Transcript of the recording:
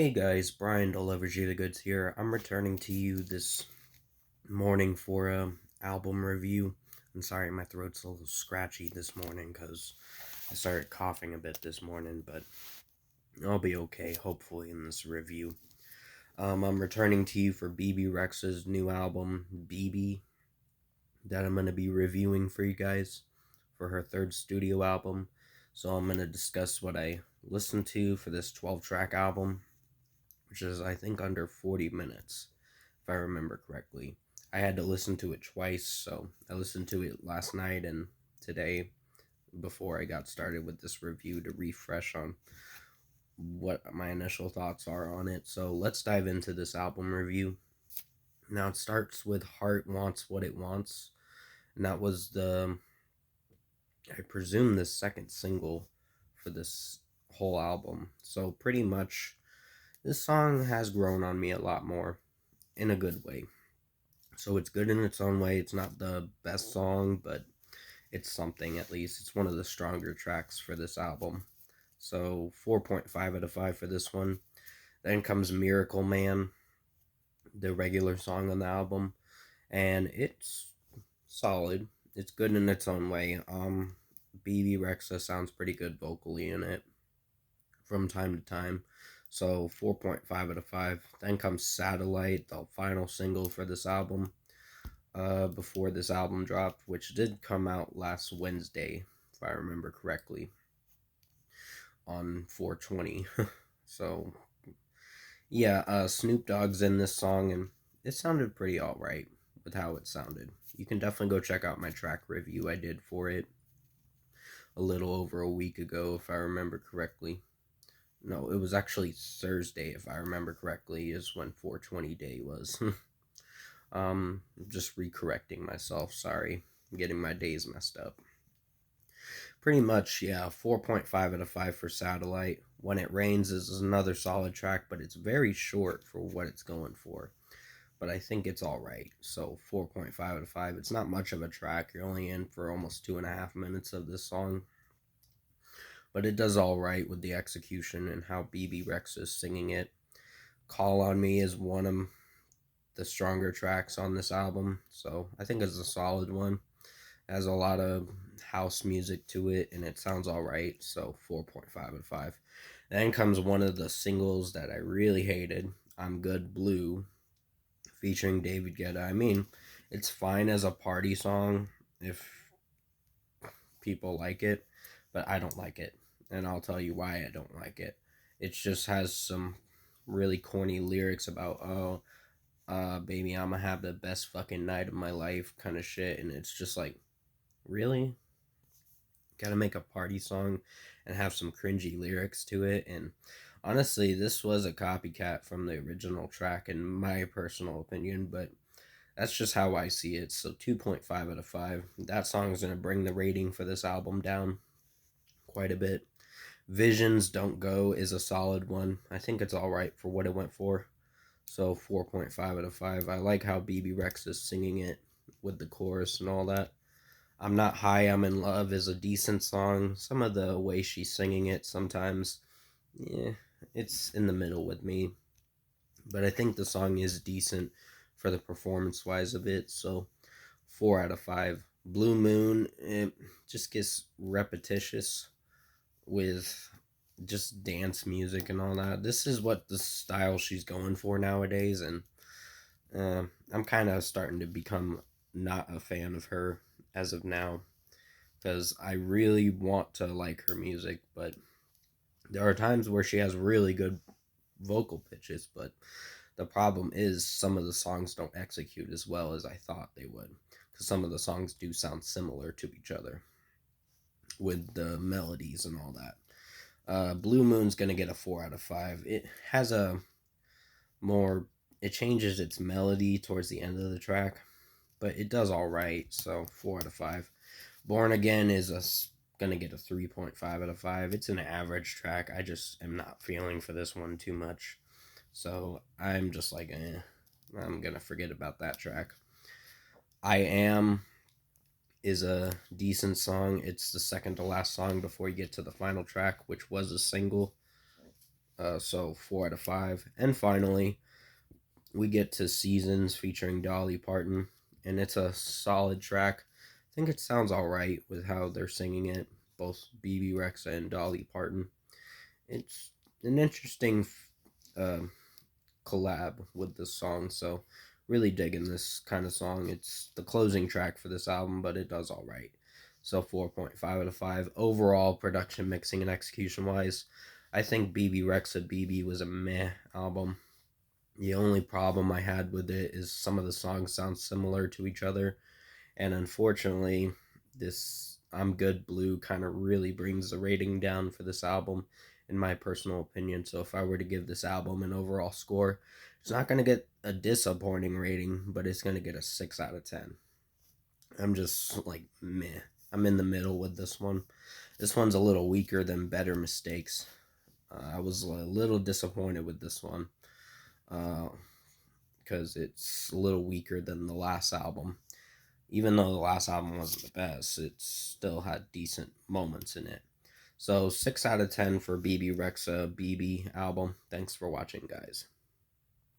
Hey guys, Brian Delivers You the Goods here. I'm returning to you this morning for a album review. I'm sorry, my throat's a little scratchy this morning because I started coughing a bit this morning, but I'll be okay, hopefully, in this review. I'm returning to you for Bebe Rexha's new album, Bebe, that I'm going to be reviewing for you guys for her third studio album. So I'm going to discuss what I listened to for this 12-track album, which is, I think, under 40 minutes, if I remember correctly. I had to listen to it twice, so I listened to it last night and today before I got started with this review to refresh on what my initial thoughts are on it. So let's dive into this album review. Now it starts with Heart Wants What It Wants, and that was I presume, the second single for this whole album. So pretty much this song has grown on me a lot more in a good way. So it's good in its own way. It's not the best song, but it's something at least. It's one of the stronger tracks for this album. So 4.5 out of 5 for this one. Then comes Miracle Man, the regular song on the album, and it's solid. It's good in its own way. Bebe Rexha sounds pretty good vocally in it from time to time. So 4.5 out of 5. Then comes Satellite, the final single for this album. Before this album dropped, which did come out last Wednesday, if I remember correctly, on 420. So, yeah, Snoop Dogg's in this song, and it sounded pretty alright with how it sounded. You can definitely go check out my track review I did for it a little over a week ago, if I remember correctly. No, it was actually Thursday, if I remember correctly, is when 420 day was. Just recorrecting myself, sorry. I'm getting my days messed up. Pretty much, yeah, 4.5 out of 5 for Satellite. When It Rains is another solid track, but it's very short for what it's going for. But I think it's alright. So 4.5 out of 5. It's not much of a track. You're only in for almost 2.5 minutes of this song. But it does alright with the execution and how Bebe Rexha is singing it. Call on Me is one of the stronger tracks on this album, so I think it's a solid one. It has a lot of house music to it, and it sounds alright, so 4.5 out of 5. Then comes one of the singles that I really hated, I'm Good Blue, featuring David Guetta. I mean, it's fine as a party song if people like it, but I don't like it, and I'll tell you why I don't like it. It just has some really corny lyrics about, oh, baby, I'm gonna have the best fucking night of my life kind of shit. And it's just like, really? Gotta make a party song and have some cringy lyrics to it. And honestly, this was a copycat from the original track, in my personal opinion, but that's just how I see it. So 2.5 out of 5. That song is gonna bring the rating for this album down quite a bit. Visions Don't Go is a solid one. I think it's alright for what it went for. So 4.5 out of 5. I like how Bebe Rexha is singing it with the chorus and all that. I'm Not High, I'm in Love is a decent song. Some of the way she's singing it sometimes, yeah, it's in the middle with me. But I think the song is decent for the performance wise of it. So 4 out of 5. Blue Moon, it just gets repetitious with just dance music and all that. This is what the style she's going for nowadays, and I'm kind of starting to become not a fan of her as of now, because I really want to like her music, but there are times where she has really good vocal pitches, but the problem is some of the songs don't execute as well as I thought they would, because some of the songs do sound similar to each other with the melodies and all that. Blue Moon's gonna get a 4 out of 5. It has a more, it changes its melody towards the end of the track, but it does all right. So 4 out of 5. Born Again is gonna get a 3.5 out of 5. It's an average track. I just am not feeling for this one too much, so I'm just like, I'm gonna forget about that track. I Am is a decent song. It's the second to last song before you get to the final track, which was a single. So 4 out of 5. And finally, we get to Seasons featuring Dolly Parton, and it's a solid track. I think it sounds alright with how they're singing it, both Bebe Rexha and Dolly Parton. It's an interesting uh, collab with this song, so really digging this kind of song. It's the closing track for this album, but it does alright. So 4.5 out of 5. Overall, production, mixing, and execution wise, I think Bebe Rexha Bebe was a meh album. The only problem I had with it is some of the songs sound similar to each other, and unfortunately, this I'm Good Blue kind of really brings the rating down for this album, in my personal opinion. So if I were to give this album an overall score, it's not going to get a disappointing rating, but it's going to get a 6 out of 10. I'm just like, meh. I'm in the middle with this one. This one's a little weaker than Better Mistakes. I was a little disappointed with this one. Because it's a little weaker than the last album. Even though the last album wasn't the best, it still had decent moments in it. So 6 out of 10 for Bebe Rexha Bebe album. Thanks for watching, guys.